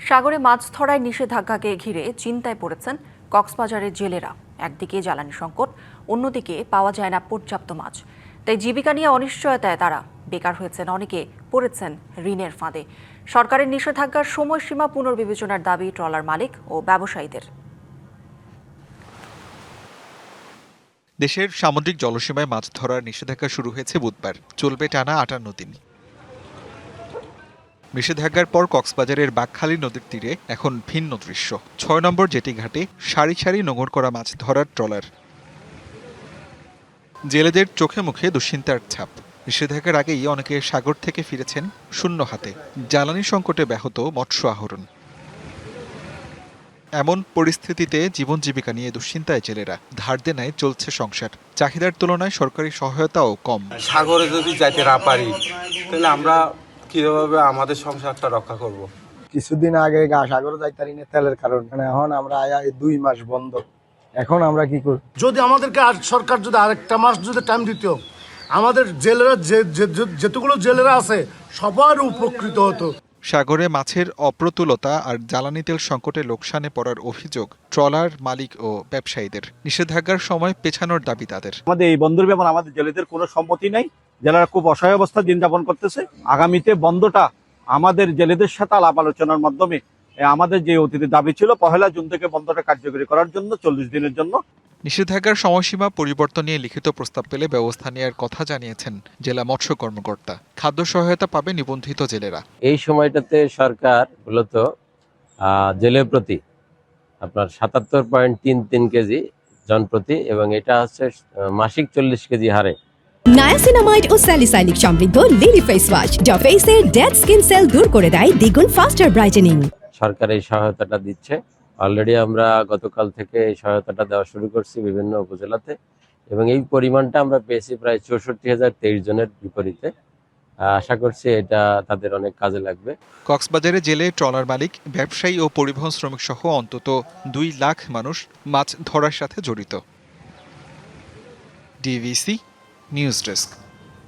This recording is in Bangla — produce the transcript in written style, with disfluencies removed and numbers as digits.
সাগরে মাছ ধরায় নিষেধাজ্ঞাকে ঘিরে চিন্তায় পড়েছেন কক্সবাজারের জেলেরা। একদিকে জ্বালানি সংকট, অন্যদিকে পাওয়া যায় না পর্যাপ্ত মাছ। তাই জীবিকা নিয়ে অনিশ্চয়তায় তারা বেকার হয়েছেন, অনেকে পড়েছেন ঋণের ফাঁদে। সরকারের নিষেধাজ্ঞার সময়সীমা পুনর্বিবেচনার দাবি ট্রলার মালিক ও ব্যবসায়ীদের। দেশের সামুদ্রিক জলসীমায় মাছ ধরার নিষেধাজ্ঞা শুরু হয়েছে বুধবার, চলবে টানা ৫৮ দিন। নিষেধাজ্ঞার পর কক্সবাজারের বাঁকখালী নদীর তীরে এখন ভিন্ন দৃশ্য। ৬ নম্বর জেটি ঘাটে সারি সারি নোঙর করা মাছ ধরার ট্রলার। জেলেদের চোখে মুখে দুশ্চিন্তার ছাপ। নিষেধাজ্ঞার আগেই অনেকে সাগর থেকে ফিরেছেন শূন্য হাতে। জ্বালানি সংকটে ব্যাহত মৎস্য আহরণ। এমন পরিস্থিতিতে জীবন জীবিকা নিয়ে দুশ্চিন্তায় জেলেরা। ধার দেনায় চলছে সংসার। চাহিদার তুলনায় সরকারি সহায়তাও কম। সাগরে যদি যাইতে না পারি তাহলে আমরা কিভাবে আমাদের সংসারটা রক্ষা করব? কিছুদিন আগে সাগরে যাইতে পারি না তেলের কারণে। এখন আমরা 2 মাস বন্ধ। এখন আমরা কি করব? যদি আমাদেরকে আর সরকার যদি আরেকটা মাস যদি টাইম দিত, আমাদের জেলেরা যেতগুলো জেলেরা আছে সবার উপকৃত হতো। সাগরে মাছের অপ্রতুলতা আর জ্বালানি তেল সংকটে লোকসানে পড়ার অভিযোগ ট্রলার মালিক ও ব্যবসায়ীদের। নিষেধাজ্ঞার সময় পেছানোর দাবি তাদের। আমাদের এই বন্দর ব্যাপারে আমাদের জেলেদের কোনো সম্মতি নাই। জেলেরা খুব অসহায় অবস্থা দিন যাপন করতেছে। আগামীতে বন্ধটা আমাদের জেলেদের সাথে আলাপ আলোচনার মাধ্যমে আমাদের যে অতীতে দাবি ছিল 1 জুন থেকে বন্ধটা কার্যকরী করার জন্য 40 দিনের জন্য। নিষেধাজ্ঞার সময়সীমা পরিবর্তন নিয়ে লিখিত প্রস্তাব পেলে ব্যবস্থা নেওয়ার কথা জানিয়েছেন জেলা মৎস্য কর্মকর্তা। খাদ্য সহায়তা পাবে নিবন্ধিত জেলেরা। এই সময়টাতে সরকার মূলত জেলের প্রতি আপনার 77.33 কেজি জনপ্রতি, এবং এটা হচ্ছে মাসিক 40 কেজি হারে। নায়াসিনামাইড ও স্যালিসাইলিক সমৃদ্ধ লিলি ফেস ওয়াশ যা ফেসের ডেড স্কিন সেল দূর করে দেয় দ্বিগুণ ফাস্টার ব্রাইটেনিং। সরকার এই সহায়তাটা দিচ্ছে। অলরেডি আমরা গতকাল থেকে এই সহায়তাটা দেওয়া শুরু করছি বিভিন্ন উপজেলাতে, এবং এই পরিমাণটা আমরা পেয়েছি প্রায় 64,023 জনের বিপরীতে। আশা করছি এটা তাদের অনেক কাজে লাগবে। কক্সবাজারে জেলে ট্রলার মালিক, ব্যবসায়ী ও পরিবহন শ্রমিক সহ অন্তত 2 লাখ মানুষ মাছ ধরার সাথে জড়িত। DVC news desk.